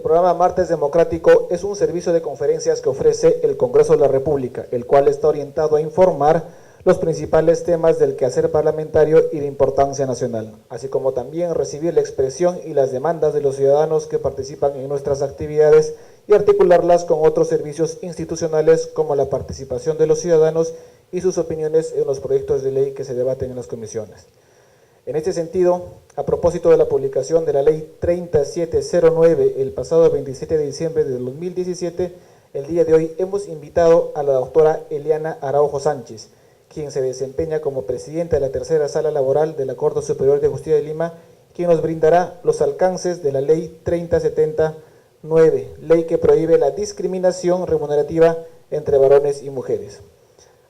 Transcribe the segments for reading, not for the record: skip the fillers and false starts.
programa Martes Democrático es un servicio de conferencias que ofrece el Congreso de la República, el cual está orientado a informar los principales temas del quehacer parlamentario y de importancia nacional, así como también recibir la expresión y las demandas de los ciudadanos que participan en nuestras actividades y articularlas con otros servicios institucionales como la participación de los ciudadanos y sus opiniones en los proyectos de ley que se debaten en las comisiones. En este sentido, a propósito de la publicación de la Ley 3709 el pasado 27 de diciembre de 2017, el día de hoy hemos invitado a la doctora Eliana Araujo Sánchez, quien se desempeña como presidenta de la tercera sala laboral de la Corte Superior de Justicia de Lima, quien nos brindará los alcances de la Ley 3079, ley que prohíbe la discriminación remunerativa entre varones y mujeres.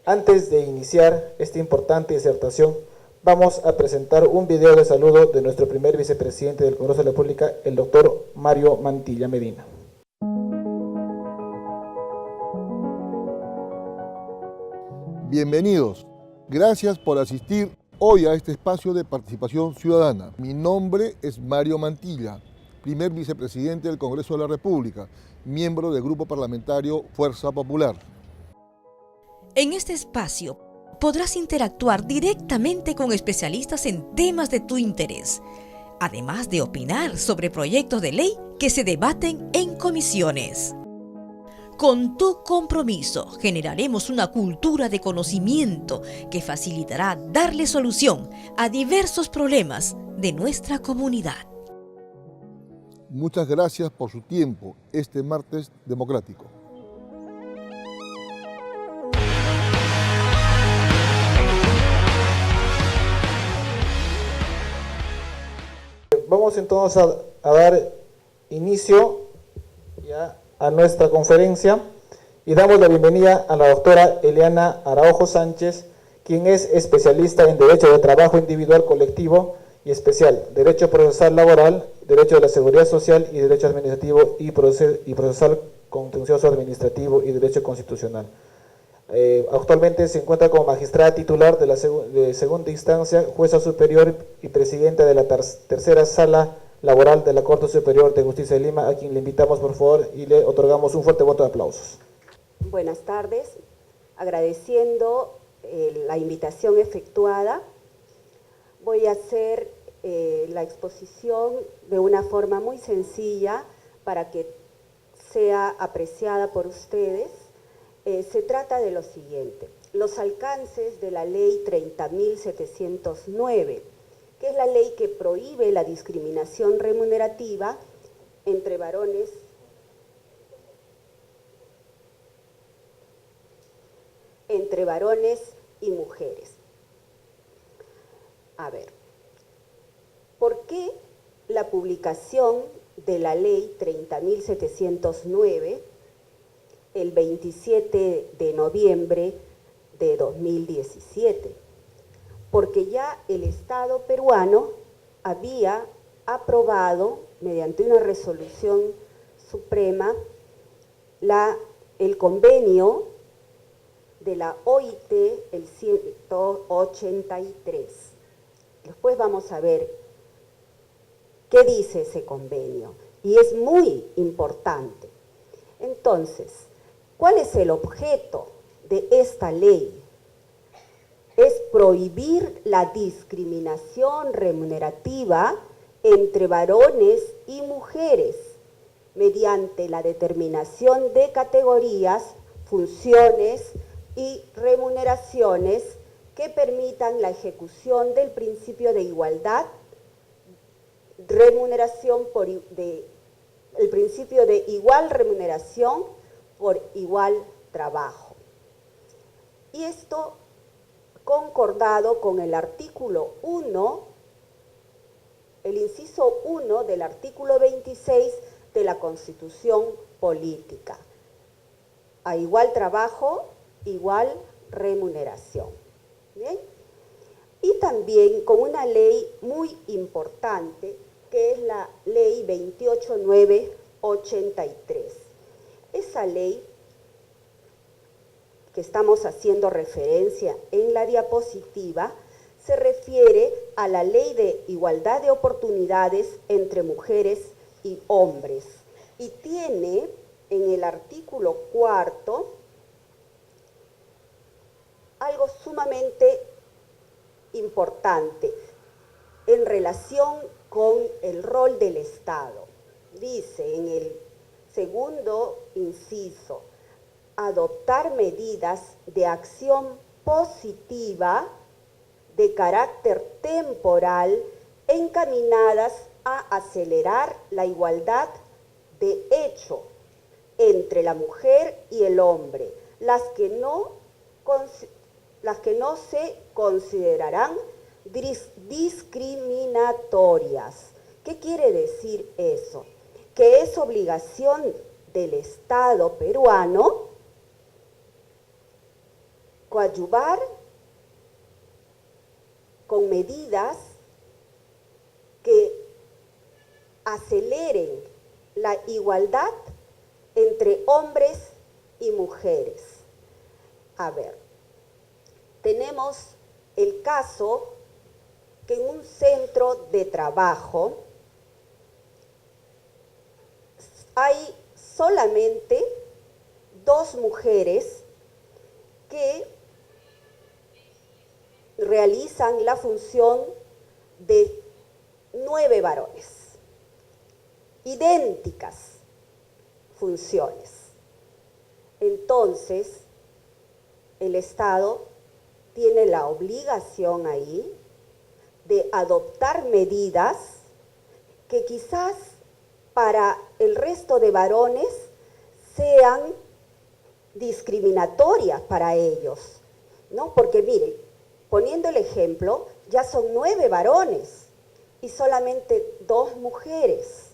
Antes de iniciar esta importante disertación, vamos a presentar un video de saludo de nuestro primer vicepresidente del Congreso de la República, el doctor Mario Mantilla Medina. Bienvenidos. Gracias por asistir hoy a este espacio de participación ciudadana. Mi nombre es Mario Mantilla, primer vicepresidente del Congreso de la República, miembro del Grupo Parlamentario Fuerza Popular. En este espacio podrás interactuar directamente con especialistas en temas de tu interés, además de opinar sobre proyectos de ley que se debaten en comisiones. Con tu compromiso generaremos una cultura de conocimiento que facilitará darle solución a diversos problemas de nuestra comunidad. Muchas gracias por su tiempo este martes democrático. Vamos entonces a dar inicio ya a nuestra conferencia y damos la bienvenida a la doctora Eliana Araujo Sánchez, quien es especialista en Derecho de Trabajo Individual, Colectivo y Especial, Derecho Procesal Laboral, Derecho de la Seguridad Social y Derecho Administrativo y Procesal Contencioso Administrativo y Derecho Constitucional. Actualmente se encuentra como magistrada titular de segunda instancia, jueza superior y presidenta de la tercera sala laboral de la Corte Superior de Justicia de Lima, a quien le invitamos por favor y le otorgamos un fuerte voto de aplausos. Buenas tardes, agradeciendo la invitación efectuada. Voy a hacer la exposición de una forma muy sencilla para que sea apreciada por ustedes. Se trata de lo siguiente: los alcances de la Ley 30.709, que es la ley que prohíbe la discriminación remunerativa entre varones y mujeres. A ver, ¿por qué la publicación de la Ley 30.709 el 27 de noviembre de 2017? Porque ya el Estado peruano había aprobado, mediante una resolución suprema, el convenio de la OIT, el 183. Después vamos a ver qué dice ese convenio, y es muy importante. Entonces, ¿cuál es el objeto de esta ley? Es prohibir la discriminación remunerativa entre varones y mujeres mediante la determinación de categorías, funciones y remuneraciones que permitan la ejecución del principio de igualdad, el principio de igual remuneración por igual trabajo. Y esto concordado con el artículo 1, el inciso 1 del artículo 26 de la Constitución Política. A igual trabajo, igual remuneración. ¿Bien? Y también con una ley muy importante, que es la Ley 28983. Esa ley que estamos haciendo referencia en la diapositiva se refiere a la Ley de Igualdad de Oportunidades entre Mujeres y Hombres, y tiene en el artículo 4 algo sumamente importante en relación con el rol del Estado. Dice en el segundo inciso, adoptar medidas de acción positiva de carácter temporal encaminadas a acelerar la igualdad de hecho entre la mujer y el hombre, las que no se considerarán discriminatorias. ¿Qué quiere decir eso? Que es obligación del Estado peruano coadyuvar con medidas que aceleren la igualdad entre hombres y mujeres. A ver, tenemos el caso que en un centro de trabajo hay solamente 2 mujeres que realizan la función de 9 varones. Idénticas funciones. Entonces, el Estado tiene la obligación ahí de adoptar medidas que quizás para el resto de varones sean discriminatorias para ellos, ¿no? Porque miren, poniendo el ejemplo, ya son 9 varones y solamente 2 mujeres.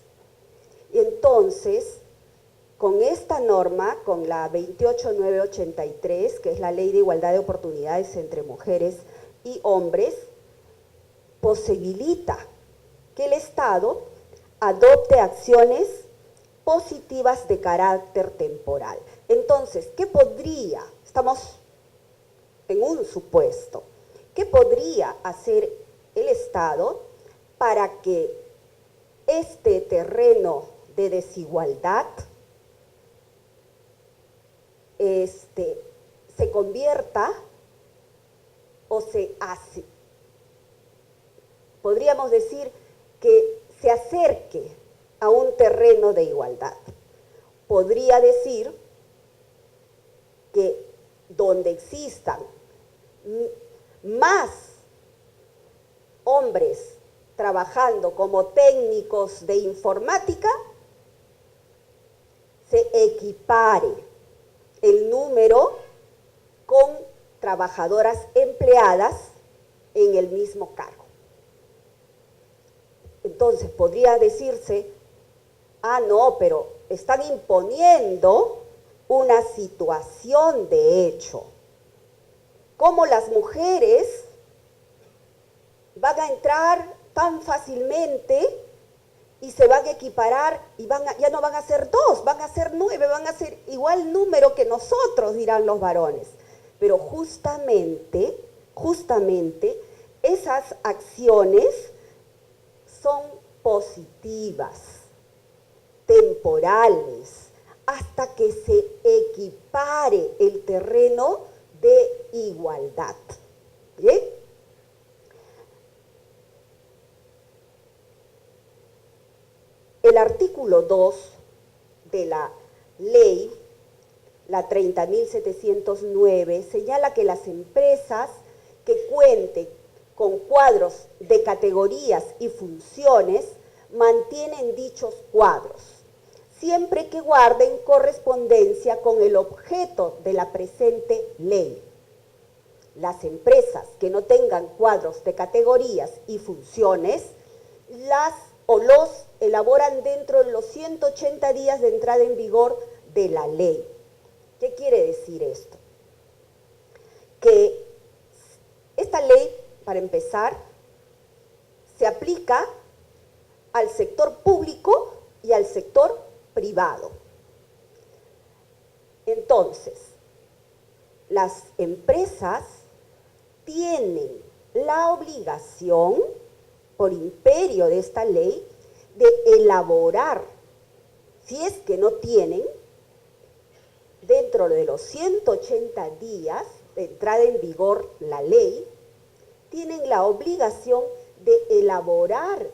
Y entonces, con esta norma, con la 28983, que es la Ley de Igualdad de Oportunidades entre Mujeres y Hombres, posibilita que el Estado adopte acciones positivas de carácter temporal. Entonces, ¿qué podría? Estamos en un supuesto. ¿Qué podría hacer el Estado para que este terreno de desigualdad se convierta o se hace? Podríamos decir que se acerque a un terreno de igualdad. Podría decir que donde existan más hombres trabajando como técnicos de informática, se equipare el número con trabajadoras empleadas en el mismo cargo. Entonces podría decirse, ah, no, pero están imponiendo una situación de hecho. ¿Cómo las mujeres van a entrar tan fácilmente y se van a equiparar y ya no van a ser 2, van a ser 9, van a ser igual número que nosotros, dirán los varones? Pero justamente esas acciones son positivas, temporales, hasta que se equipare el terreno de igualdad. ¿Bien? El artículo 2 de la ley, la 30.709, señala que las empresas que cuenten con cuadros de categorías y funciones mantienen dichos cuadros, siempre que guarden correspondencia con el objeto de la presente ley. Las empresas que no tengan cuadros de categorías y funciones, los elaboran dentro de los 180 días de entrada en vigor de la ley. ¿Qué quiere decir esto? Que esta ley, para empezar, se aplica al sector público y al sector privado. Entonces, las empresas tienen la obligación, por imperio de esta ley, de elaborar Si es que no tienen, dentro de los 180 días de entrada en vigor la ley, tienen la obligación de elaborar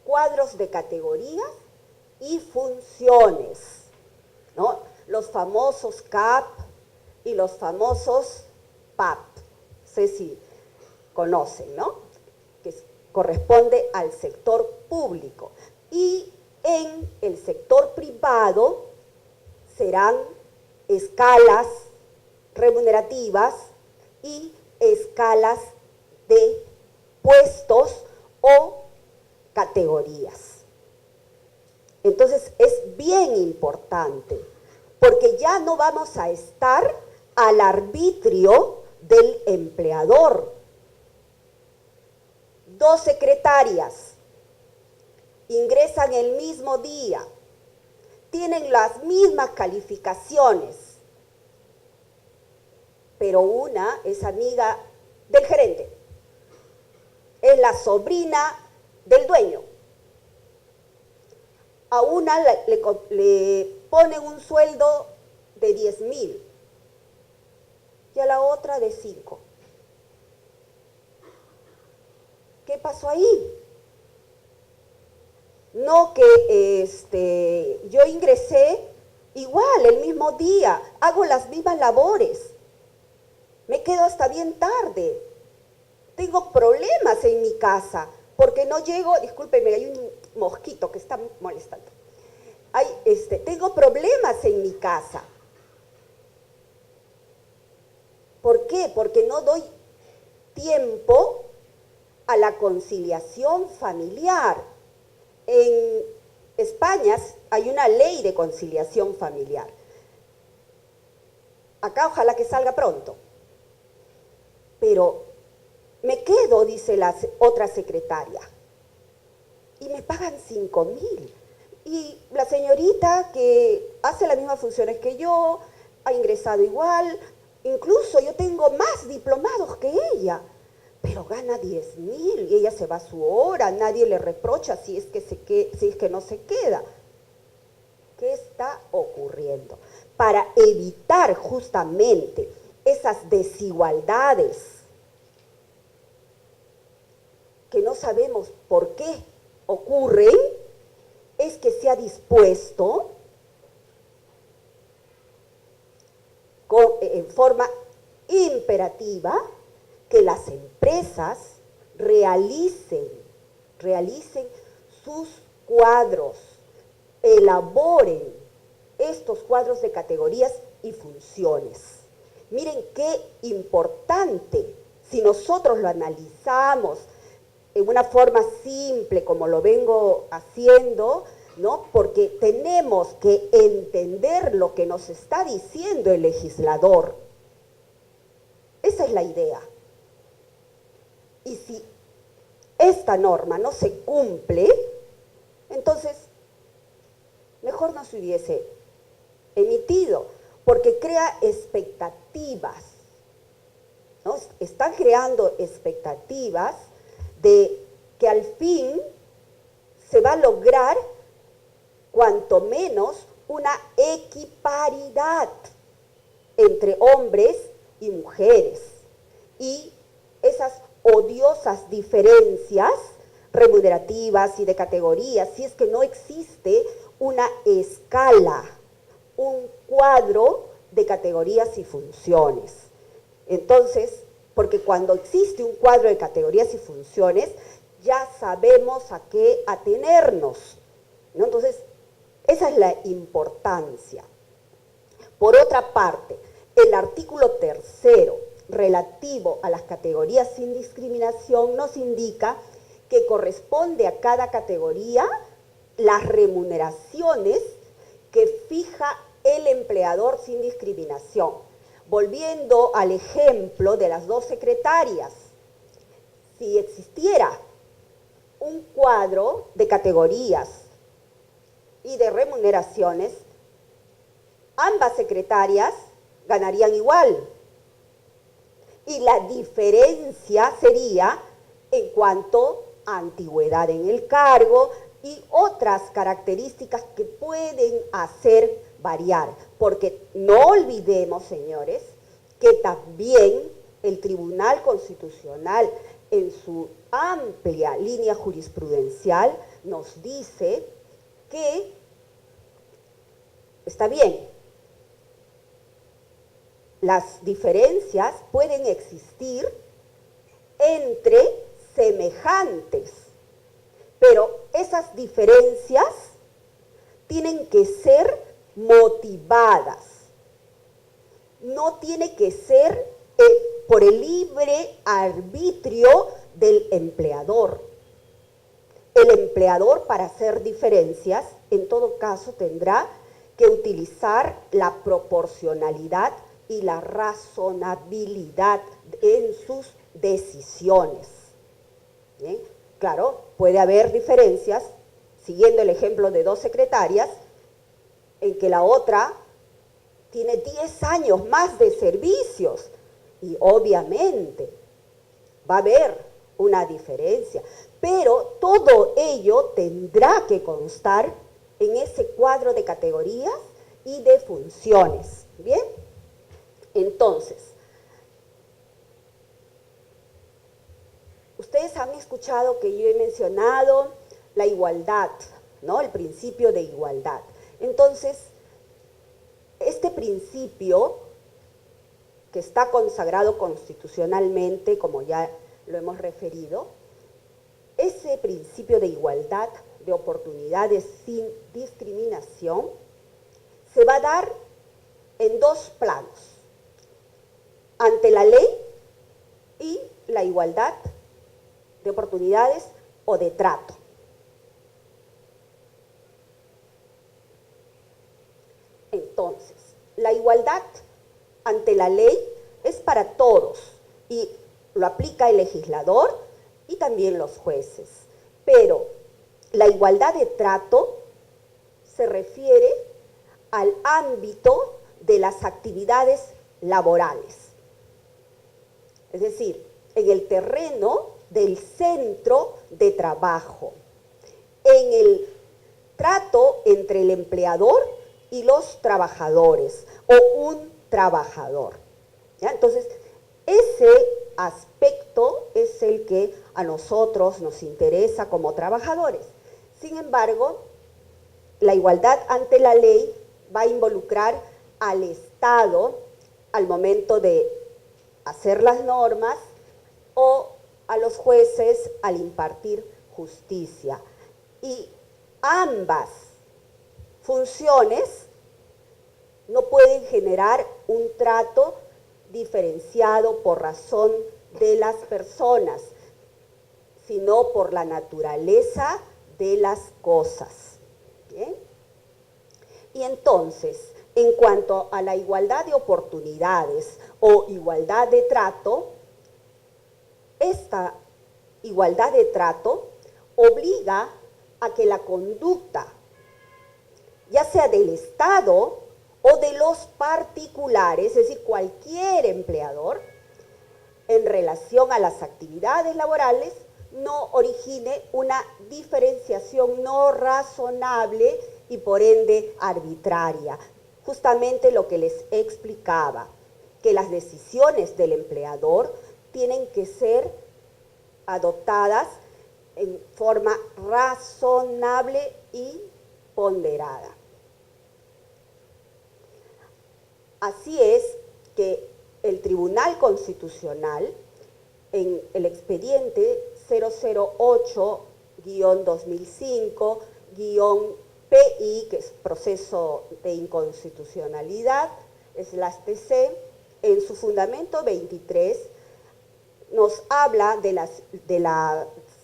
cuadros de categorías y funciones, ¿no? Los famosos CAP y los famosos PAP, no sé si conocen, ¿no? Que corresponde al sector público. Y en el sector privado serán escalas remunerativas y escalas de puestos o categorías. Entonces es bien importante, porque ya no vamos a estar al arbitrio del empleador. 2 secretarias ingresan el mismo día, tienen las mismas calificaciones, pero una es amiga del gerente, es la sobrina del dueño. A una le ponen un sueldo de 10.000 y a la otra de 5. ¿Qué pasó ahí? No que yo ingresé igual el mismo día, hago las mismas labores, me quedo hasta bien tarde, tengo problemas en mi casa, porque no llego, discúlpeme, hay un mosquito que está molestando. Tengo problemas en mi casa. ¿Por qué? Porque no doy tiempo a la conciliación familiar. En España hay una ley de conciliación familiar. Acá ojalá que salga pronto. Pero me quedo, dice la otra secretaria, y me pagan 5.000. Y la señorita que hace las mismas funciones que yo, ha ingresado igual, incluso yo tengo más diplomados que ella, pero gana 10.000 y ella se va a su hora, nadie le reprocha si es que no se queda. ¿Qué está ocurriendo? Para evitar justamente esas desigualdades que no sabemos por qué ocurren, es que se ha dispuesto en forma imperativa que las empresas realicen sus cuadros, elaboren estos cuadros de categorías y funciones. Miren qué importante, si nosotros lo analizamos en una forma simple, como lo vengo haciendo, ¿no? Porque tenemos que entender lo que nos está diciendo el legislador. Esa es la idea. Y si esta norma no se cumple, entonces mejor no se hubiese emitido, porque crea expectativas, ¿no? Están creando expectativas de que al fin se va a lograr cuanto menos una equiparidad entre hombres y mujeres, y esas odiosas diferencias remunerativas y de categorías, si es que no existe una escala, un cuadro de categorías y funciones. Entonces, porque cuando existe un cuadro de categorías y funciones, ya sabemos a qué atenernos, ¿no? Entonces, esa es la importancia. Por otra parte, el artículo 3º, relativo a las categorías sin discriminación, nos indica que corresponde a cada categoría las remuneraciones que fija el empleador sin discriminación. Volviendo al ejemplo de las 2 secretarias, si existiera un cuadro de categorías y de remuneraciones, ambas secretarias ganarían igual. Y la diferencia sería en cuanto a antigüedad en el cargo, y otras características que pueden hacer variar, porque no olvidemos, señores, que también el Tribunal Constitucional, en su amplia línea jurisprudencial, nos dice que está bien, las diferencias pueden existir entre semejantes, pero esas diferencias tienen que ser motivadas, no tiene que ser por el libre arbitrio del empleador. El empleador, para hacer diferencias, en todo caso tendrá que utilizar la proporcionalidad y la razonabilidad en sus decisiones. ¿Bien? Claro, puede haber diferencias, siguiendo el ejemplo de 2 secretarias, en que la otra tiene 10 años más de servicios y obviamente va a haber una diferencia, pero todo ello tendrá que constar en ese cuadro de categorías y de funciones. ¿Bien? Entonces, ustedes han escuchado que yo he mencionado la igualdad, ¿no? El principio de igualdad. Entonces, este principio, que está consagrado constitucionalmente, como ya lo hemos referido, ese principio de igualdad de oportunidades sin discriminación se va a dar en 2 planos: ante la ley y la igualdad de oportunidades o de trato. Entonces, la igualdad ante la ley es para todos y lo aplica el legislador y también los jueces. Pero la igualdad de trato se refiere al ámbito de las actividades laborales. Es decir, en el terreno del centro de trabajo, en el trato entre el empleador y los trabajadores o un trabajador. ¿Ya? Entonces, ese aspecto es el que a nosotros nos interesa como trabajadores. Sin embargo, la igualdad ante la ley va a involucrar al Estado al momento de hacer las normas o a los jueces al impartir justicia. Y ambas funciones no pueden generar un trato diferenciado por razón de las personas, sino por la naturaleza de las cosas. ¿Bien? Y entonces, en cuanto a la igualdad de oportunidades o igualdad de trato, esta igualdad de trato obliga a que la conducta, ya sea del Estado o de los particulares, es decir, cualquier empleador, en relación a las actividades laborales, no origine una diferenciación no razonable y por ende arbitraria. Justamente lo que les explicaba, que las decisiones del empleador tienen que ser adoptadas en forma razonable y ponderada. Así es que el Tribunal Constitucional, en el expediente 008-2005-PI, que es proceso de inconstitucionalidad, es la TC, en su fundamento 23, nos habla de las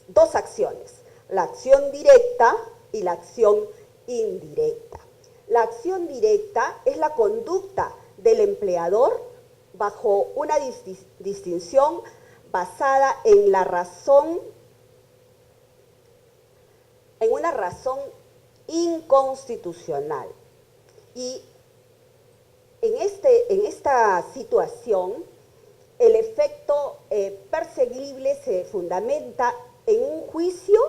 2 acciones, la acción directa y la acción indirecta. La acción directa es la conducta del empleador bajo una distinción basada en la razón, en una razón inconstitucional. Y en esta situación, el efecto perseguible se fundamenta en un juicio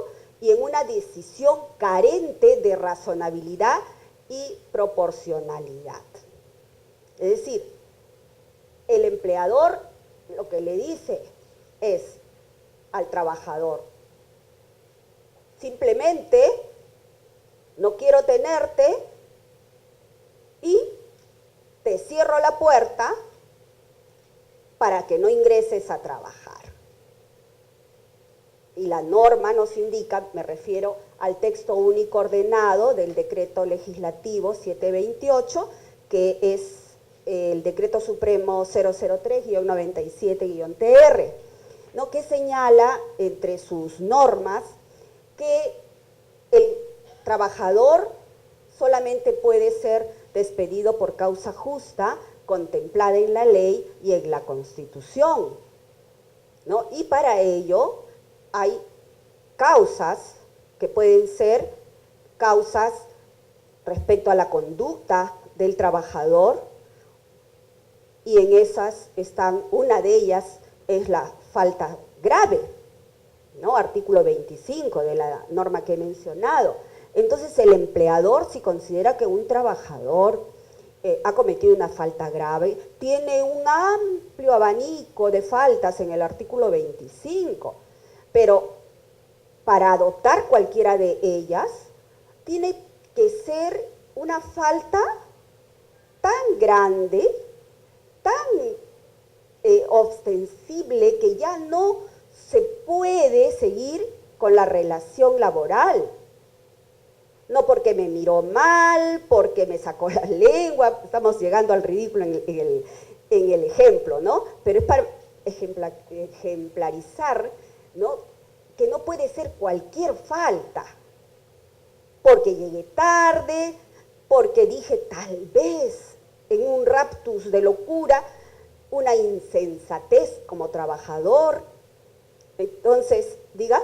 y en una decisión carente de razonabilidad y proporcionalidad. Es decir, el empleador lo que le dice es al trabajador, simplemente no quiero tenerte y te cierro la puerta para que no ingreses a trabajar. Y la norma nos indica, me refiero al texto único ordenado del decreto legislativo 728, que es el decreto supremo 003-97-TR, ¿no? Que señala entre sus normas que el trabajador solamente puede ser despedido por causa justa contemplada en la ley y en la Constitución, ¿no? Y para ello hay causas que pueden ser causas respecto a la conducta del trabajador, y en esas están, una de ellas es la falta grave, ¿no? Artículo 25 de la norma que he mencionado. Entonces el empleador, si considera que un trabajador ha cometido una falta grave, tiene un amplio abanico de faltas en el artículo 25, pero para adoptar cualquiera de ellas, tiene que ser una falta tan grande, tan ostensible, que ya no se puede seguir con la relación laboral. No porque me miró mal, porque me sacó la lengua, estamos llegando al ridículo en el ejemplo, ¿no? Pero es para ejemplarizar, ¿no?, que no puede ser cualquier falta, porque llegué tarde, porque dije tal vez en un raptus de locura, una insensatez como trabajador. Entonces, diga.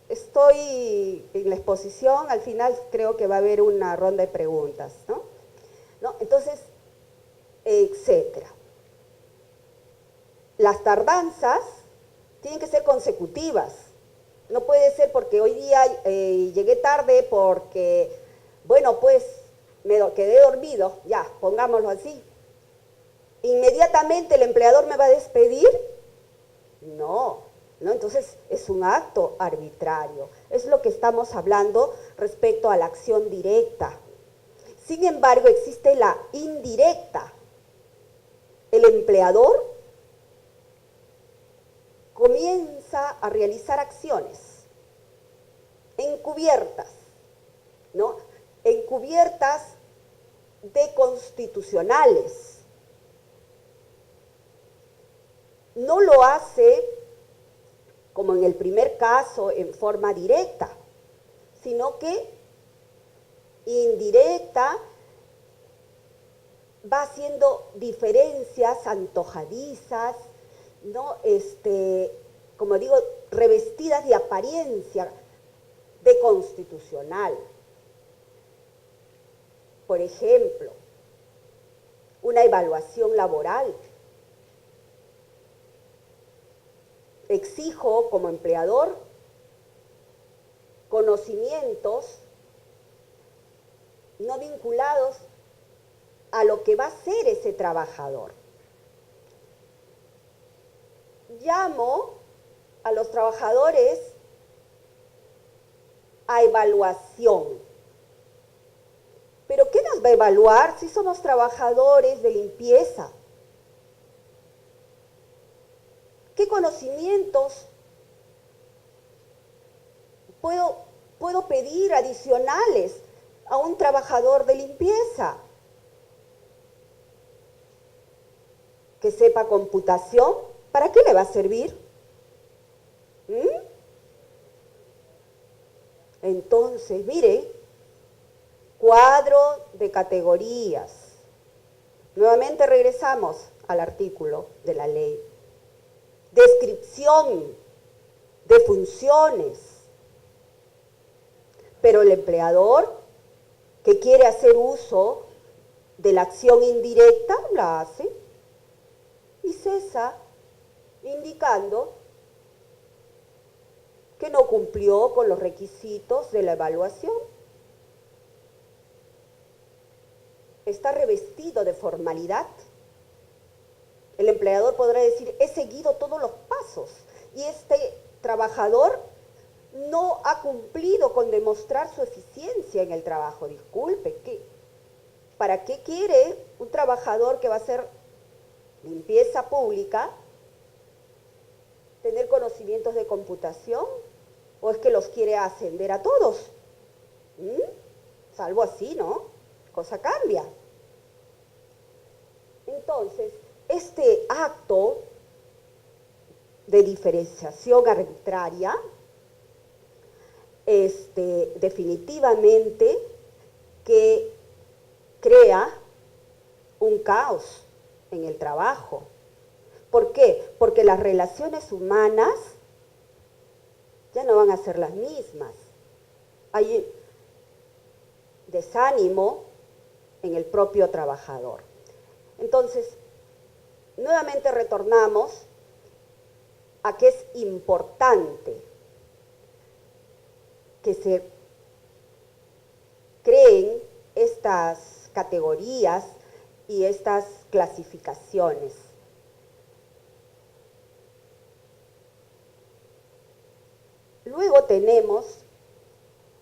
Estoy en la exposición, al final creo que va a haber una ronda de preguntas, ¿no? Entonces, etcétera. Las tardanzas tienen que ser consecutivas. No puede ser porque hoy día llegué tarde porque, bueno, pues me quedé dormido, ya, pongámoslo así. ¿Inmediatamente el empleador me va a despedir? No, entonces es un acto arbitrario. Es lo que estamos hablando respecto a la acción directa. Sin embargo, existe la indirecta. El empleador comienza a realizar acciones encubiertas, ¿no? Encubiertas de constitucionales. No lo hace, como en el primer caso, en forma directa, sino que indirecta, va haciendo diferencias antojadizas, ¿no? Como digo, revestidas de apariencia de constitucional. Por ejemplo, una evaluación laboral. Exijo como empleador conocimientos no vinculados a lo que va a ser ese trabajador. Llamo a los trabajadores a evaluación. ¿Pero qué nos va a evaluar si somos trabajadores de limpieza? ¿Qué conocimientos puedo pedir adicionales a un trabajador de limpieza? ¿Que sepa computación? ¿Para qué le va a servir? Entonces, mire, cuadro de categorías. Nuevamente regresamos al artículo de la ley. Descripción de funciones. Pero el empleador que quiere hacer uso de la acción indirecta, la hace y cesa indicando que no cumplió con los requisitos de la evaluación. Está revestido de formalidad. El empleador podrá decir, he seguido todos los pasos y este trabajador no ha cumplido con demostrar su eficiencia en el trabajo. Disculpe, ¿para qué quiere un trabajador que va a hacer limpieza pública tener conocimientos de computación? ¿O es que los quiere ascender a todos? Salvo así, ¿no? Cosa cambia. Entonces, este acto de diferenciación arbitraria definitivamente que crea un caos en el trabajo. ¿Por qué? Porque las relaciones humanas ya no van a ser las mismas. Hay desánimo en el propio trabajador. Entonces, nuevamente retornamos a que es importante que se creen estas categorías y estas clasificaciones. Luego tenemos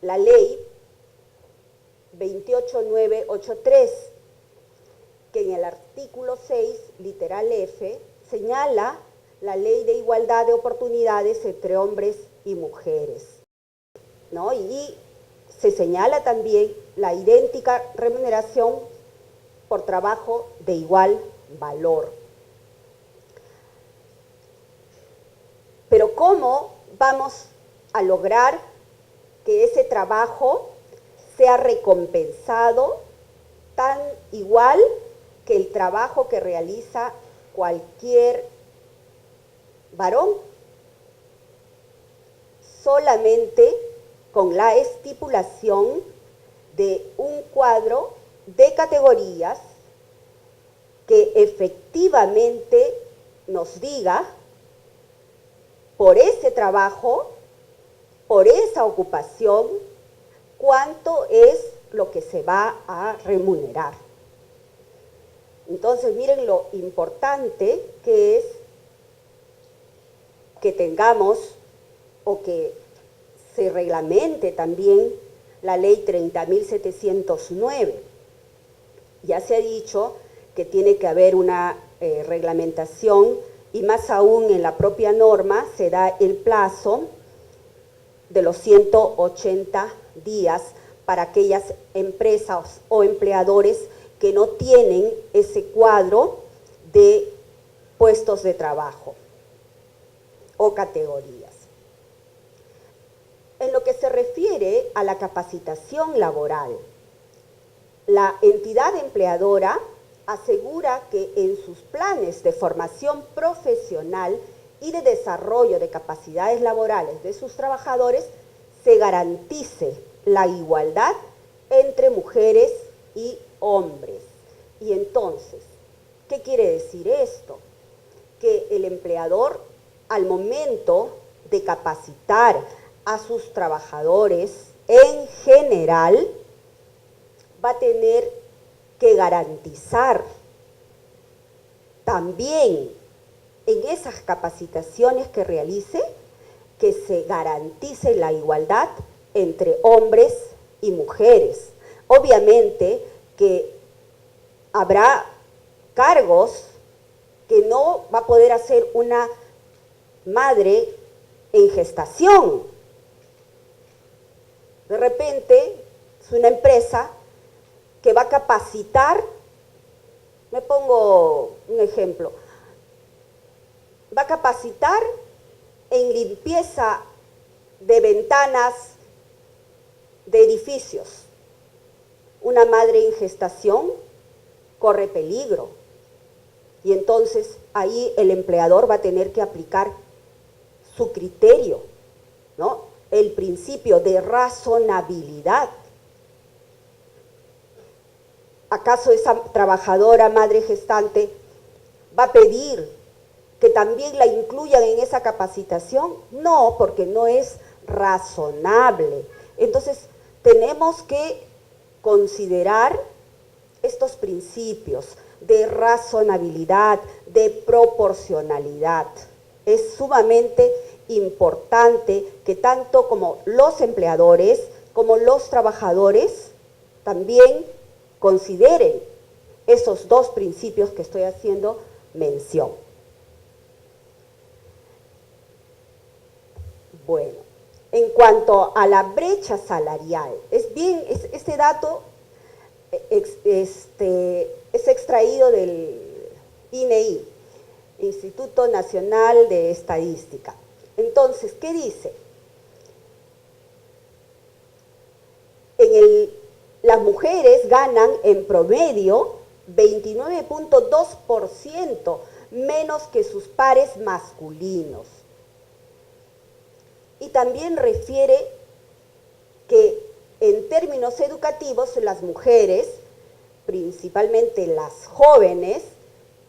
la ley 28983, que en el artículo 6, literal F, señala la ley de igualdad de oportunidades entre hombres y mujeres, ¿no? Y se señala también la idéntica remuneración por trabajo de igual valor. Pero ¿cómo vamos a lograr que ese trabajo sea recompensado tan igual que el trabajo que realiza cualquier varón? Solamente con la estipulación de un cuadro de categorías que efectivamente nos diga por ese trabajo, por esa ocupación, cuánto es lo que se va a remunerar. Entonces, miren lo importante que es que tengamos o que se reglamente también la ley 30.709. Ya se ha dicho que tiene que haber una reglamentación y más aún en la propia norma se da el plazo de los 180 días para aquellas empresas o empleadores que no tienen ese cuadro de puestos de trabajo o categorías. En lo que se refiere a la capacitación laboral, la entidad empleadora asegura que en sus planes de formación profesional y de desarrollo de capacidades laborales de sus trabajadores se garantice la igualdad entre mujeres y hombres. Y entonces, ¿qué quiere decir esto? Que el empleador, al momento de capacitar a sus trabajadores en general, va a tener que garantizar también en esas capacitaciones que realice, que se garantice la igualdad entre hombres y mujeres. Obviamente que habrá cargos que no va a poder hacer una madre en gestación. De repente es una empresa que va a capacitar, me pongo un ejemplo, va a capacitar en limpieza de ventanas de edificios. Una madre en gestación corre peligro y entonces ahí el empleador va a tener que aplicar su criterio, ¿no? El principio de razonabilidad. ¿Acaso esa trabajadora madre gestante va a pedir que también la incluyan en esa capacitación? No, porque no es razonable. Entonces, tenemos que considerar estos principios de razonabilidad, de proporcionalidad. Es sumamente importante que tanto como los empleadores como los trabajadores también consideren esos dos principios que estoy haciendo mención. Bueno, en cuanto a la brecha salarial, este dato es extraído del INEI, Instituto Nacional de Estadística. Entonces, ¿qué dice? Las mujeres ganan en promedio 29.2% menos que sus pares masculinos. Y también refiere que en términos educativos las mujeres, principalmente las jóvenes,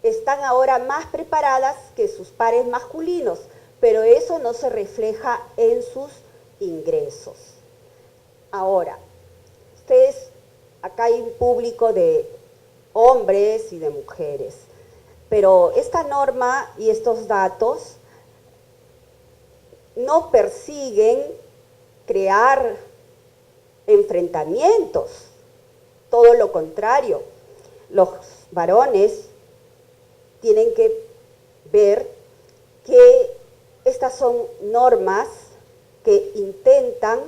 están ahora más preparadas que sus pares masculinos, pero eso no se refleja en sus ingresos. Ahora, ustedes, acá hay un público de hombres y de mujeres, pero esta norma y estos datos no persiguen crear enfrentamientos, todo lo contrario. Los varones tienen que ver que estas son normas que intentan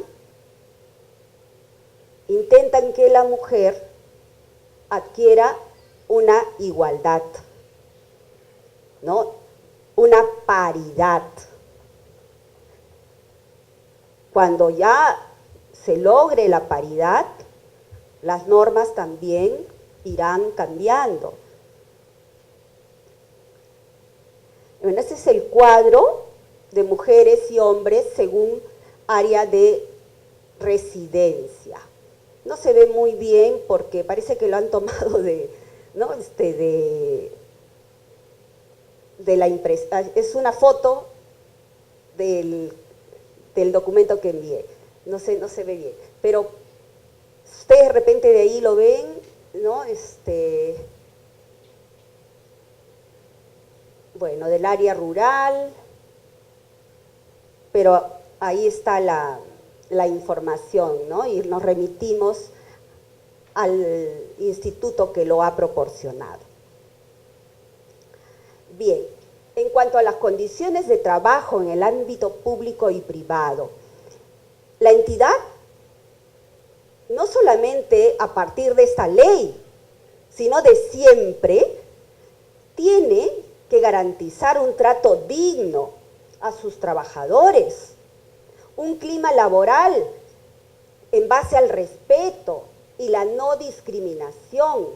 que la mujer adquiera una igualdad, ¿no? Una paridad. Cuando ya se logre la paridad, las normas también irán cambiando. Bueno, ese es el cuadro de mujeres y hombres según área de residencia. No se ve muy bien porque parece que lo han tomado de la impresa. Es una foto del documento que envié. No se ve bien. Pero ustedes de repente de ahí lo ven, ¿no? Bueno, del área rural, pero ahí está la información, ¿no? Y nos remitimos al instituto que lo ha proporcionado. Bien, en cuanto a las condiciones de trabajo en el ámbito público y privado, la entidad, no solamente a partir de esta ley, sino de siempre, tiene que garantizar un trato digno a sus trabajadores, un clima laboral en base al respeto y la no discriminación.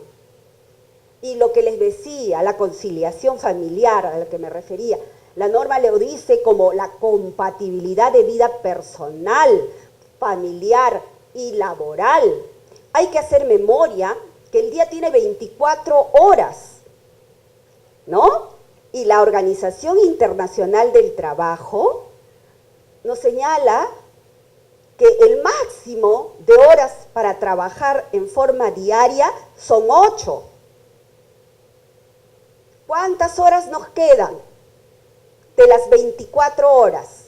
Y lo que les decía, la conciliación familiar a la que me refería, la norma lo dice como la compatibilidad de vida personal, familiar y laboral. Hay que hacer memoria que el día tiene 24 horas, ¿no? Y la Organización Internacional del Trabajo nos señala que el máximo de horas para trabajar en forma diaria son 8. ¿Cuántas horas nos quedan de las 24 horas?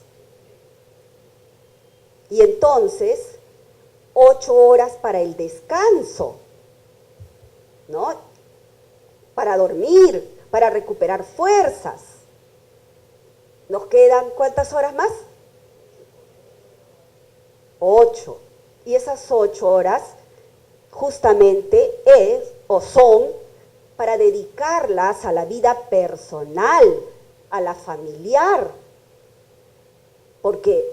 Y entonces, 8 horas para el descanso, ¿no? Para dormir, para recuperar fuerzas. ¿Nos quedan cuántas horas más? 8. Y esas 8 horas justamente son para dedicarlas a la vida personal, a la familiar, porque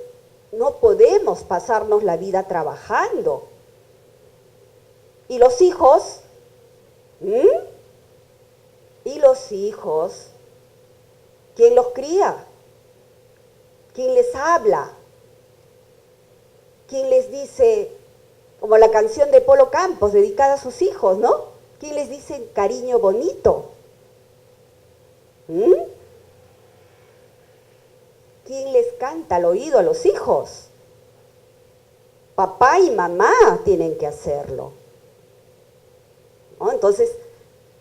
no podemos pasarnos la vida trabajando. ¿Y los hijos? ¿Y los hijos? ¿Quién los cría? ¿Quién les habla? ¿Quién les dice, como la canción de Polo Campos dedicada a sus hijos, ¿no? ¿Quién les dice cariño bonito? ¿quién les canta al oído a los hijos? Papá y mamá tienen que hacerlo, ¿no? Entonces,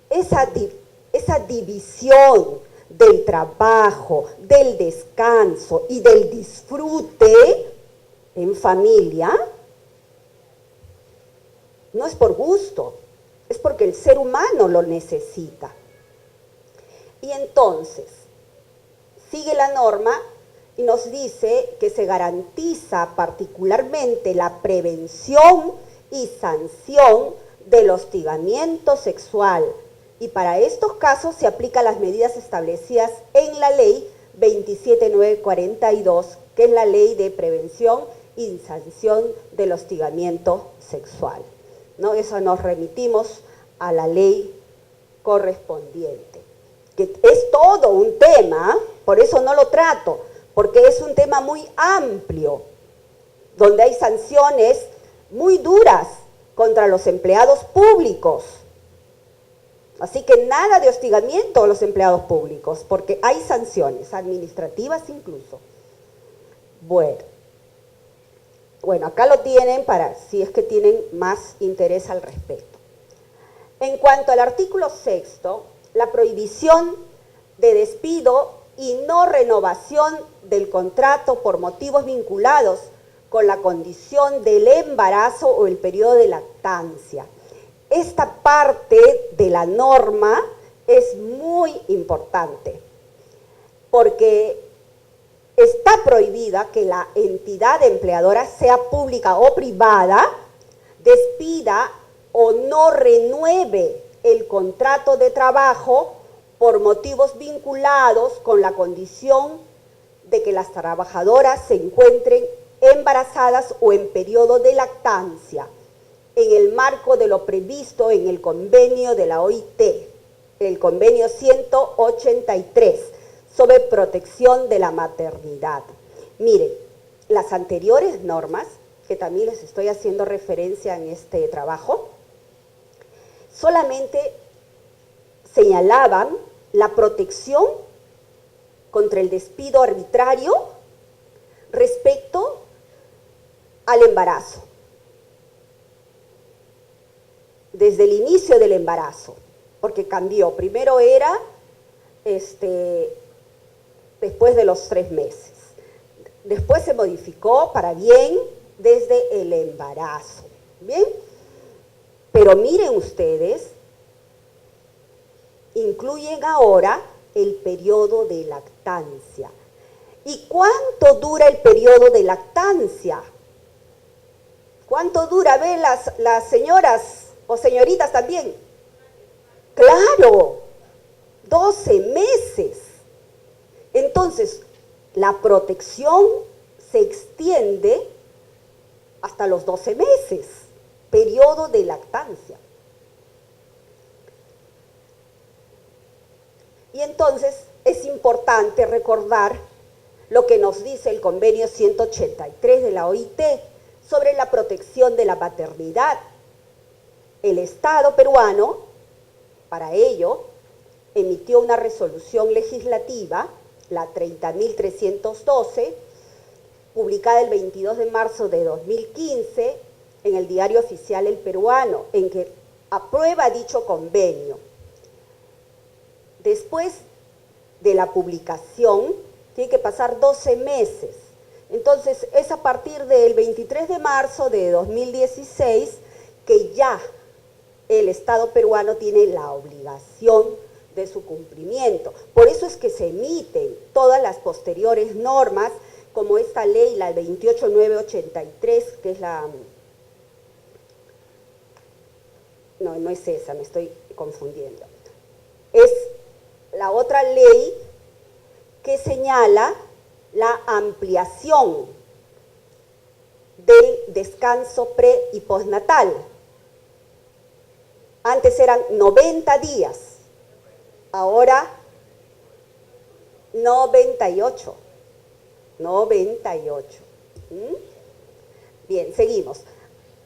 esa división del trabajo, del descanso y del disfrute en familia no es por gusto, es porque el ser humano lo necesita. Y entonces, sigue la norma y nos dice que se garantiza particularmente la prevención y sanción del hostigamiento sexual. Y para estos casos se aplican las medidas establecidas en la ley 27942, que es la ley de prevención y sanción del hostigamiento sexual, ¿no? Eso nos remitimos a la ley correspondiente, que es todo un tema, por eso no lo trato, porque es un tema muy amplio, donde hay sanciones muy duras contra los empleados públicos. Así que nada de hostigamiento a los empleados públicos, porque hay sanciones administrativas incluso. Bueno, acá lo tienen para si es que tienen más interés al respecto. En cuanto al artículo 6º, la prohibición de despido y no renovación del contrato por motivos vinculados con la condición del embarazo o el periodo de lactancia. Esta parte de la norma es muy importante porque está prohibida que la entidad empleadora, sea pública o privada, despida o no renueve el contrato de trabajo por motivos vinculados con la condición de que las trabajadoras se encuentren embarazadas o en periodo de lactancia, en el marco de lo previsto en el convenio de la OIT, el convenio 183, sobre protección de la maternidad. Miren, las anteriores normas, que también les estoy haciendo referencia en este trabajo, solamente señalaban la protección contra el despido arbitrario respecto al embarazo. Desde el inicio del embarazo, porque cambió. Primero era después de los 3 meses. Después se modificó para bien desde el embarazo. ¿Bien? Pero miren ustedes, incluyen ahora el periodo de lactancia. ¿Y cuánto dura el periodo de lactancia? ¿Cuánto dura? ¿Ven las señoras o señoritas también? Claro, 12 meses. Entonces, la protección se extiende hasta los 12 meses, periodo de lactancia. Y entonces es importante recordar lo que nos dice el convenio 183 de la OIT sobre la protección de la maternidad. El Estado peruano, para ello, emitió una resolución legislativa, la 30.312, publicada el 22 de marzo de 2015 en el Diario Oficial El Peruano, en que aprueba dicho convenio. Después de la publicación, tiene que pasar 12 meses. Entonces, es a partir del 23 de marzo de 2016 que ya el Estado peruano tiene la obligación de su cumplimiento. Por eso es que se emiten todas las posteriores normas, como esta ley, la 28983, que es la... No es esa, me estoy confundiendo. Es la otra ley que señala la ampliación del descanso pre y postnatal. Antes eran 90 días, ahora 98. 98. Bien, seguimos.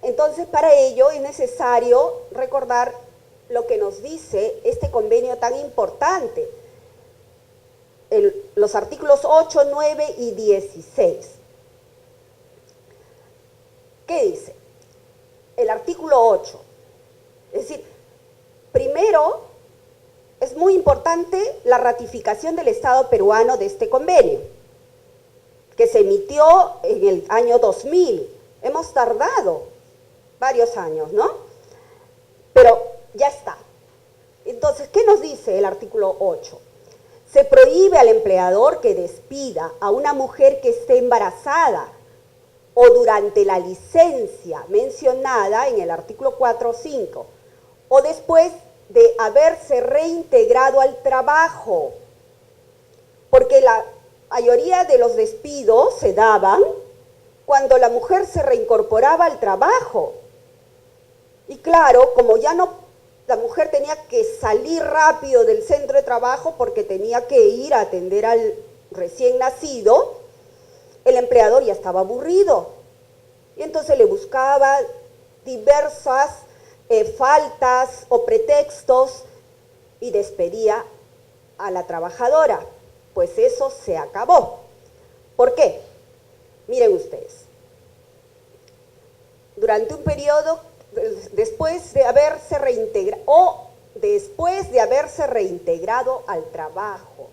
Entonces, para ello es necesario recordar lo que nos dice este convenio tan importante. El los artículos 8, 9 y 16. ¿Qué dice? El artículo 8. Es decir, primero, es muy importante la ratificación del Estado peruano de este convenio, que se emitió en el año 2000. Hemos tardado varios años, ¿no? Pero ya está. Entonces, ¿qué nos dice el artículo 8? Se prohíbe al empleador que despida a una mujer que esté embarazada o durante la licencia mencionada en el artículo 4 o 5, o después de haberse reintegrado al trabajo, porque la mayoría de los despidos se daban cuando la mujer se reincorporaba al trabajo. Y claro, como ya no, la mujer tenía que salir rápido del centro de trabajo porque tenía que ir a atender al recién nacido, el empleador ya estaba aburrido. Y entonces le buscaba diversas faltas o pretextos y despedía a la trabajadora. Pues eso se acabó. ¿Por qué? Miren ustedes. Durante un periodo, después de haberse reintegrado al trabajo,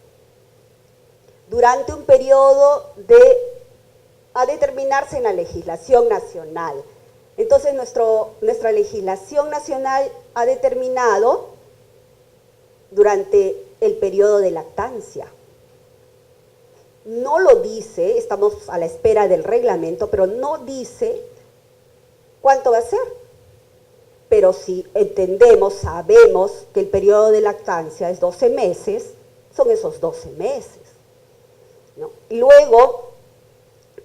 durante un periodo a determinarse en la legislación nacional. Entonces, nuestra legislación nacional ha determinado durante el periodo de lactancia. No lo dice, estamos a la espera del reglamento, pero no dice cuánto va a ser. Pero si entendemos, sabemos que el periodo de lactancia es 12 meses, son esos 12 meses, ¿no? Y luego,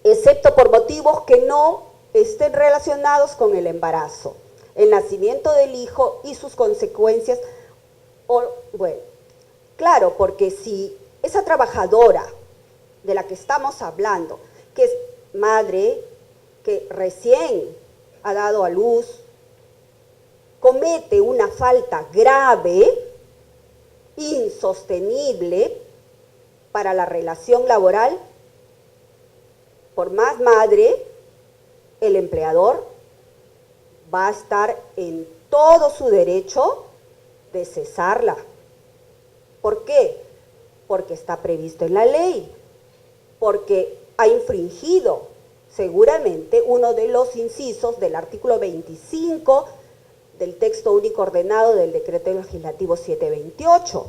excepto por motivos que no estén relacionados con el embarazo, el nacimiento del hijo y sus consecuencias. Bueno, claro, porque si esa trabajadora de la que estamos hablando, que es madre, que recién ha dado a luz, comete una falta grave, insostenible para la relación laboral, por más madre, el empleador va a estar en todo su derecho de cesarla. ¿Por qué? Porque está previsto en la ley, porque ha infringido seguramente uno de los incisos del artículo 25 del texto único ordenado del decreto legislativo 728.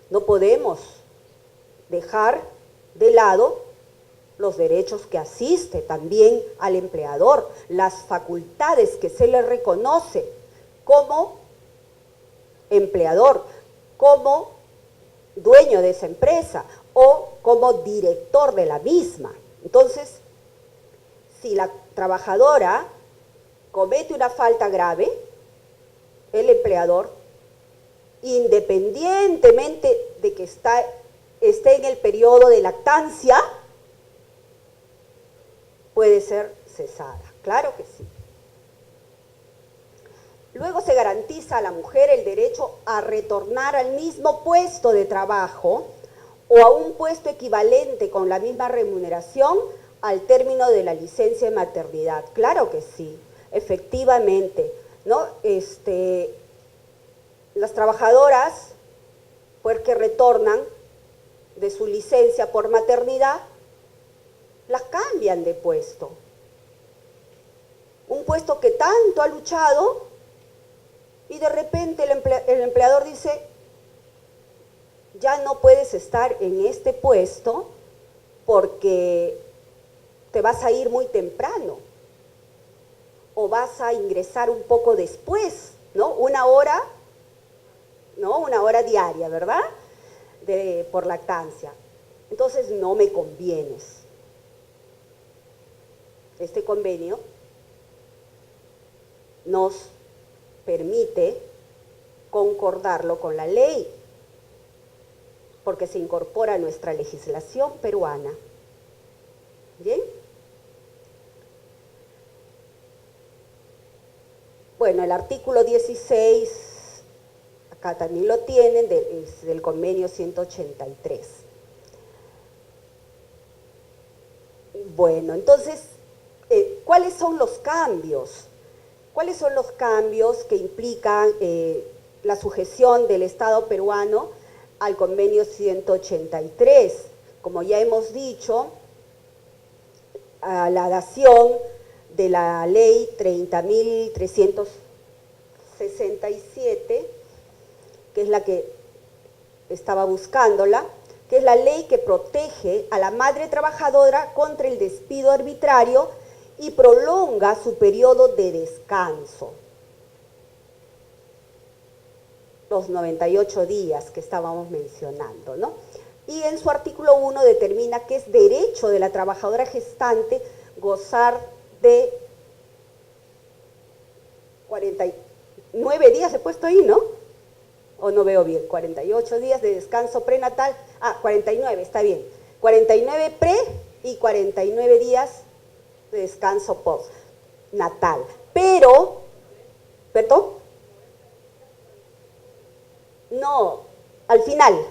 No podemos dejar de lado los derechos que asiste también al empleador, las facultades que se le reconoce como empleador, como dueño de esa empresa o como director de la misma. Entonces, si la trabajadora comete una falta grave, el empleador, independientemente de que esté en el periodo de lactancia, puede ser cesada. Claro que sí. Luego se garantiza a la mujer el derecho a retornar al mismo puesto de trabajo o a un puesto equivalente con la misma remuneración al término de la licencia de maternidad. Claro que sí, efectivamente, ¿no? Las trabajadoras, pues que retornan de su licencia por maternidad, las cambian de puesto. Un puesto que tanto ha luchado y de repente el empleador dice, ya no puedes estar en este puesto porque te vas a ir muy temprano o vas a ingresar un poco después, ¿no? Una hora diaria, ¿verdad? Por lactancia. Entonces no me convienes. Este convenio nos permite concordarlo con la ley, porque se incorpora a nuestra legislación peruana. ¿Bien? Bueno, el artículo 16, acá también lo tienen, es del convenio 183. Bueno, entonces, ¿cuáles son los cambios? ¿Cuáles son los cambios que implican la sujeción del Estado peruano al convenio 183? Como ya hemos dicho, a la dación de la ley 30.367, que es la que estaba buscándola, que es la ley que protege a la madre trabajadora contra el despido arbitrario y prolonga su periodo de descanso. Los 98 días que estábamos mencionando, ¿no? Y en su artículo 1 determina que es derecho de la trabajadora gestante gozar de 49 días, he puesto ahí, ¿no? O no veo bien, 48 días de descanso prenatal, 49, está bien, 49 pre y 49 días de descanso postnatal. Pero, ¿perdón? No, al final.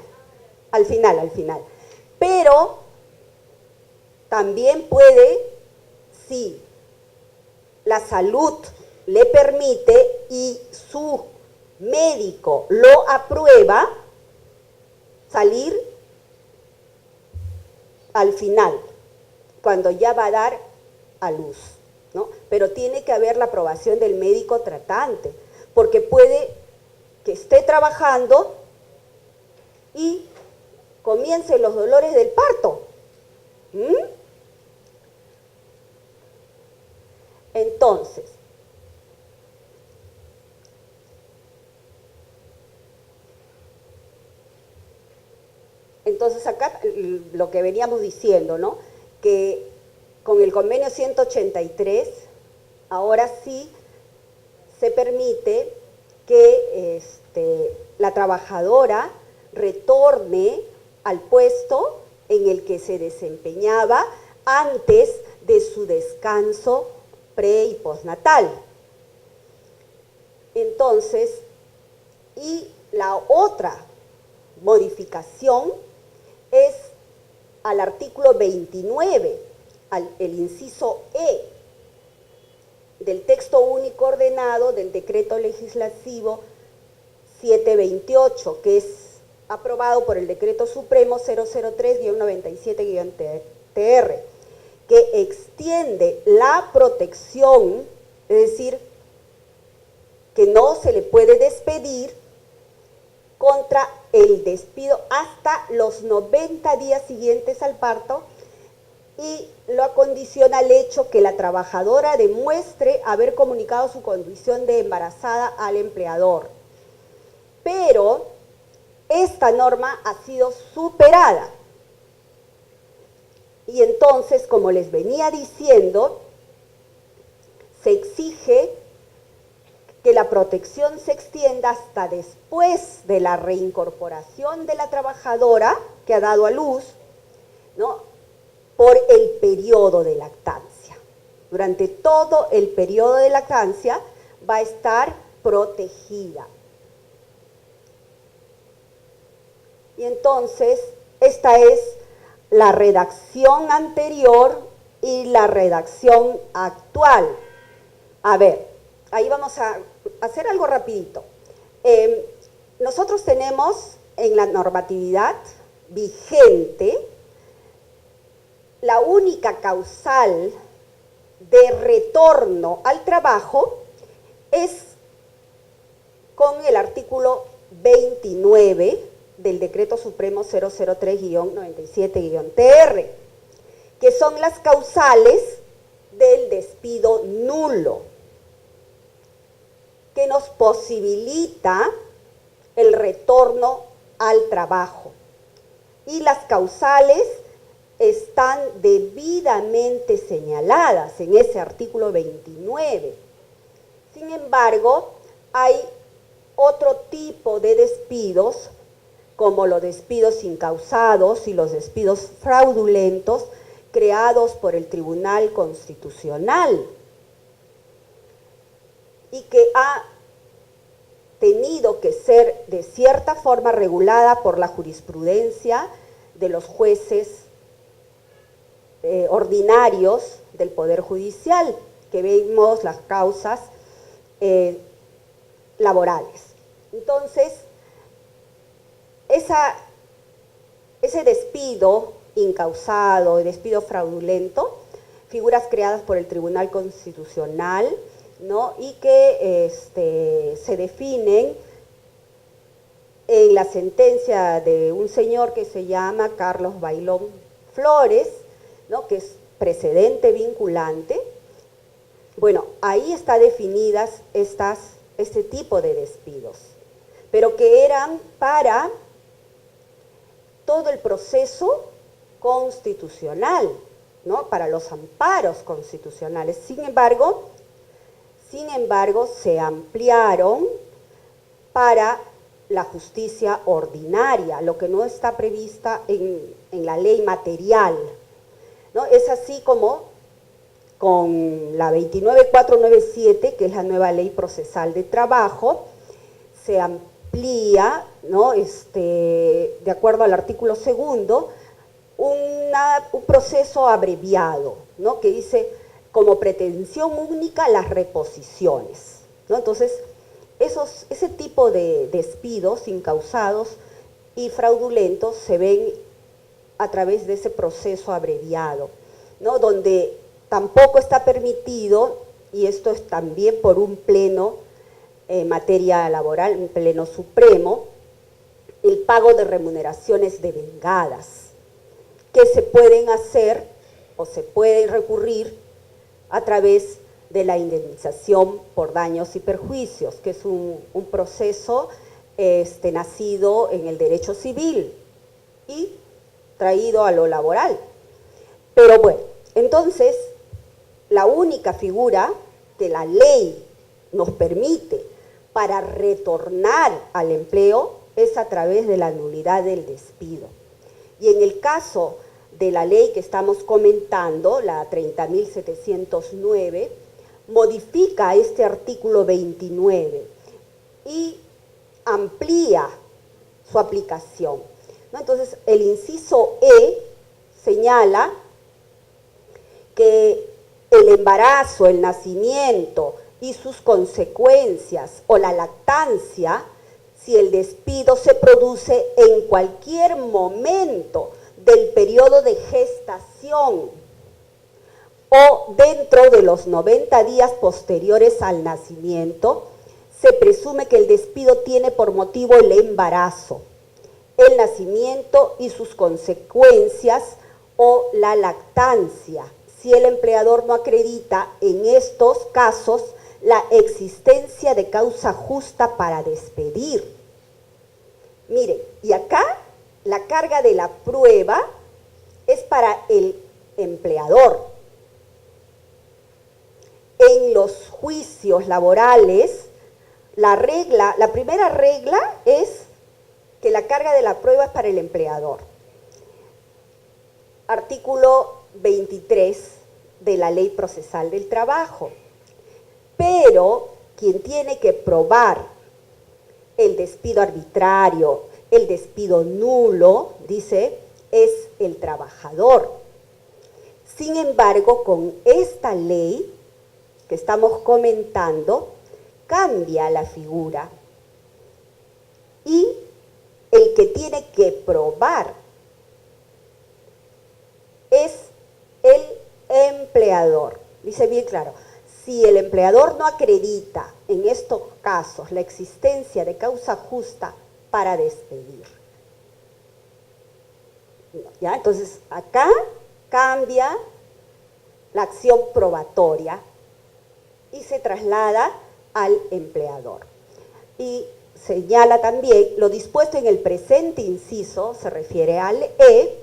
Pero también puede, si la salud le permite y su médico lo aprueba, salir al final, cuando ya va a dar a luz, ¿no? Pero tiene que haber la aprobación del médico tratante, porque puede que esté trabajando y comiencen los dolores del parto. Entonces acá lo que veníamos diciendo, ¿no? Que con el convenio 183, ahora sí se permite que la trabajadora retorne al puesto en el que se desempeñaba antes de su descanso pre y postnatal. Entonces, y la otra modificación es al artículo 29, el inciso E del texto único ordenado del decreto legislativo 728, que es aprobado por el Decreto Supremo 003-97-TR, que extiende la protección, es decir, que no se le puede despedir contra el despido hasta los 90 días siguientes al parto, y lo acondiciona al hecho que la trabajadora demuestre haber comunicado su condición de embarazada al empleador. Pero esta norma ha sido superada. Y entonces, como les venía diciendo, se exige que la protección se extienda hasta después de la reincorporación de la trabajadora que ha dado a luz, ¿no?, por el periodo de lactancia. Durante todo el periodo de lactancia va a estar protegida. Y entonces, esta es la redacción anterior y la redacción actual. A ver, ahí vamos a hacer algo rapidito. Nosotros tenemos en la normatividad vigente la única causal de retorno al trabajo es con el artículo 29 del Decreto Supremo 003-97-TR, que son las causales del despido nulo, que nos posibilita el retorno al trabajo. Y las causales están debidamente señaladas en ese artículo 29. Sin embargo, hay otro tipo de despidos, como los despidos incausados y los despidos fraudulentos creados por el Tribunal Constitucional, y que ha tenido que ser de cierta forma regulada por la jurisprudencia de los jueces ordinarios del Poder Judicial, que vemos las causas laborales. Entonces, ese despido incausado, despido fraudulento, figuras creadas por el Tribunal Constitucional, ¿no? Y que se definen en la sentencia de un señor que se llama Carlos Bailón Flores, ¿no? Que es precedente vinculante. Bueno, ahí está definidas este tipo de despidos, pero que eran para todo el proceso constitucional, ¿no? Para los amparos constitucionales. Sin embargo, se ampliaron para la justicia ordinaria, lo que no está prevista en la ley material, ¿no? Es así como con la 29497, que es la nueva ley procesal de trabajo, se amplía, ¿no? De acuerdo al artículo 2, un proceso abreviado, ¿no? Que dice como pretensión única las reposiciones, ¿no? Entonces, ese tipo de despidos incausados y fraudulentos se ven a través de ese proceso abreviado, ¿no? Donde tampoco está permitido, y esto es también por un pleno en materia laboral, un pleno supremo, el pago de remuneraciones devengadas, que se pueden hacer o se pueden recurrir a través de la indemnización por daños y perjuicios, que es un proceso nacido en el derecho civil y traído a lo laboral. Pero bueno, entonces, la única figura que la ley nos permite para retornar al empleo es a través de la nulidad del despido. Y en el caso de la ley que estamos comentando, la 30.709, modifica este artículo 29 y amplía su aplicación, ¿no? Entonces, el inciso E señala que el embarazo, el nacimiento y sus consecuencias o la lactancia, si el despido se produce en cualquier momento del periodo de gestación o dentro de los 90 días posteriores al nacimiento, se presume que el despido tiene por motivo el embarazo, el nacimiento y sus consecuencias o la lactancia, si el empleador no acredita en estos casos la existencia de causa justa para despedir. Miren, y acá la carga de la prueba es para el empleador. En los juicios laborales, la primera regla es que la carga de la prueba es para el empleador. Artículo 23 de la Ley Procesal del Trabajo. Pero quien tiene que probar el despido arbitrario, el despido nulo, dice, es el trabajador. Sin embargo, con esta ley que estamos comentando, cambia la figura. Y el que tiene que probar es el empleador. Dice bien claro, si el empleador no acredita en estos casos la existencia de causa justa para despedir. ¿Ya? Entonces, acá cambia la acción probatoria y se traslada al empleador. Y señala también, lo dispuesto en el presente inciso, se refiere al E,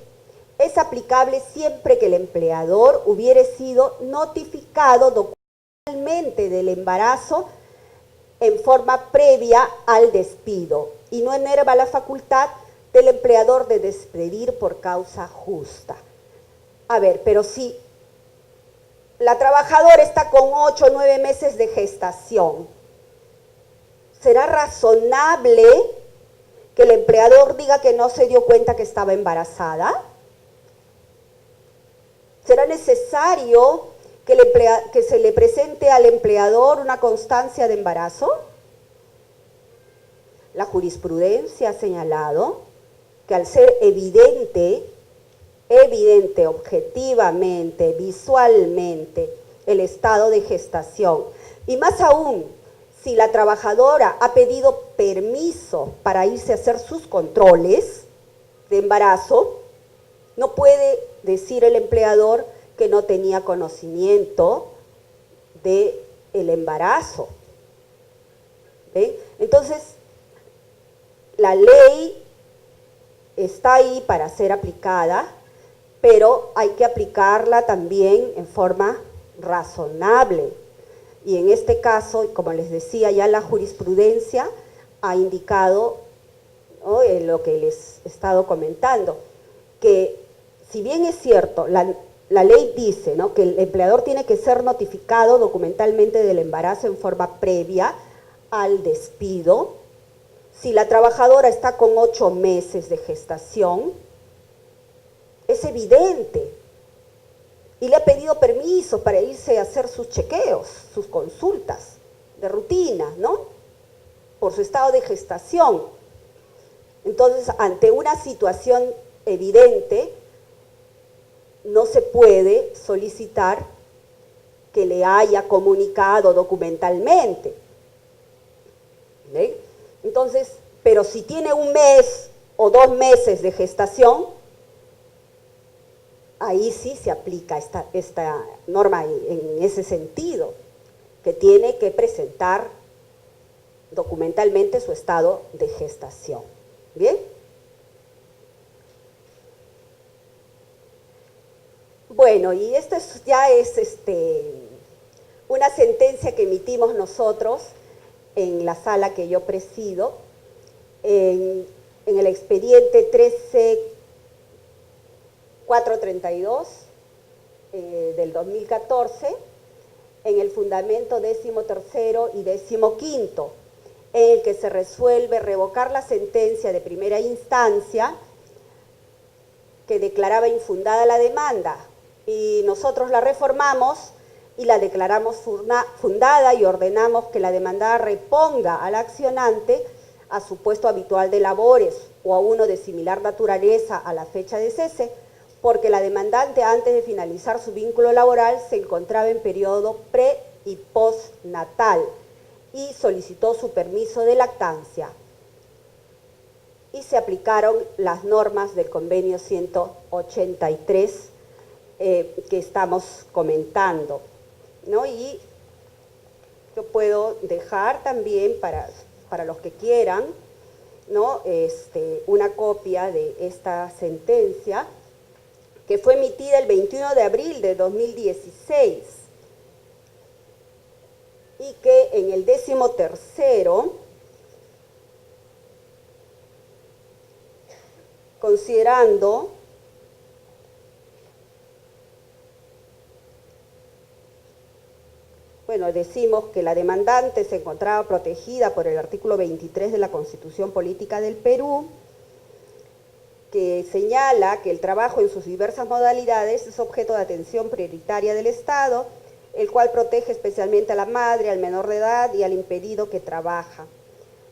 es aplicable siempre que el empleador hubiere sido notificado documentalmente del embarazo en forma previa al despido y no enerva la facultad del empleador de despedir por causa justa. A ver, pero si la trabajadora está con 8 o 9 meses de gestación, ¿Será razonable que el empleador diga que no se dio cuenta que estaba embarazada? ¿Será necesario que se le presente al empleador una constancia de embarazo? La jurisprudencia ha señalado que al ser evidente objetivamente, visualmente, el estado de gestación, y más aún, si la trabajadora ha pedido permiso para irse a hacer sus controles de embarazo, no puede decir el empleador que no tenía conocimiento del embarazo. ¿Ven? Entonces, la ley está ahí para ser aplicada, pero hay que aplicarla también en forma razonable. Y en este caso, como les decía, ya la jurisprudencia ha indicado, ¿no?, en lo que les he estado comentando, que si bien es cierto, la ley dice, ¿no?, que el empleador tiene que ser notificado documentalmente del embarazo en forma previa al despido. Si la trabajadora está con 8 meses de gestación, es evidente, y le ha pedido permiso para irse a hacer sus chequeos, sus consultas de rutina, ¿no?, por su estado de gestación. Entonces, ante una situación evidente, no se puede solicitar que le haya comunicado documentalmente. ¿Ven? Entonces, pero si tiene 1 mes o 2 meses de gestación, ahí sí se aplica esta norma en ese sentido, que tiene que presentar documentalmente su estado de gestación. ¿Bien? Bueno, y esto ya es una sentencia que emitimos nosotros en la sala que yo presido, en el expediente 13432 del 2014, en el fundamento 13º y 15º, en el que se resuelve revocar la sentencia de primera instancia que declaraba infundada la demanda, y nosotros la reformamos y la declaramos fundada y ordenamos que la demandada reponga al accionante a su puesto habitual de labores o a uno de similar naturaleza a la fecha de cese, porque la demandante, antes de finalizar su vínculo laboral, se encontraba en periodo pre- y postnatal y solicitó su permiso de lactancia. Y se aplicaron las normas del convenio 183 que estamos comentando, ¿no? Y yo puedo dejar también para los que quieran, ¿no?, una copia de esta sentencia que fue emitida el 21 de abril de 2016 y que en el 13º, considerando decimos que la demandante se encontraba protegida por el artículo 23 de la Constitución Política del Perú, que señala que el trabajo en sus diversas modalidades es objeto de atención prioritaria del Estado, el cual protege especialmente a la madre, al menor de edad y al impedido que trabaja.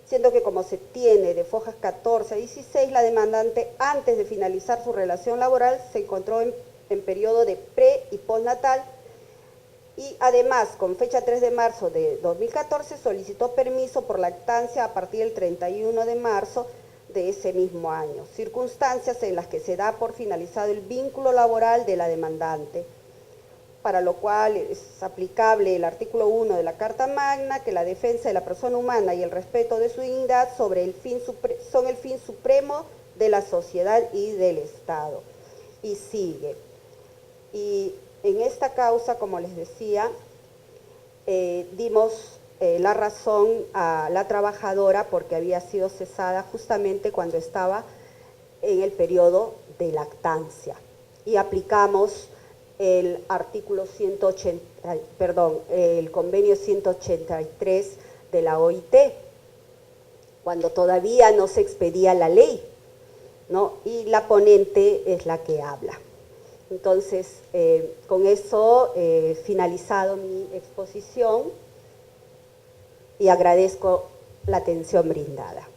Siendo que, como se tiene de fojas 14 a 16, la demandante, antes de finalizar su relación laboral, se encontró en periodo de pre- y postnatal, y además, con fecha 3 de marzo de 2014, solicitó permiso por lactancia a partir del 31 de marzo de ese mismo año, circunstancias en las que se da por finalizado el vínculo laboral de la demandante, para lo cual es aplicable el artículo 1 de la Carta Magna, que la defensa de la persona humana y el respeto de su dignidad son el fin supremo de la sociedad y del Estado. Y sigue. Y en esta causa, como les decía, dimos la razón a la trabajadora porque había sido cesada justamente cuando estaba en el periodo de lactancia. Y aplicamos el artículo el convenio 183 de la OIT, cuando todavía no se expedía la ley, ¿no? Y la ponente es la que habla. Entonces, con eso finalizado mi exposición y agradezco la atención brindada.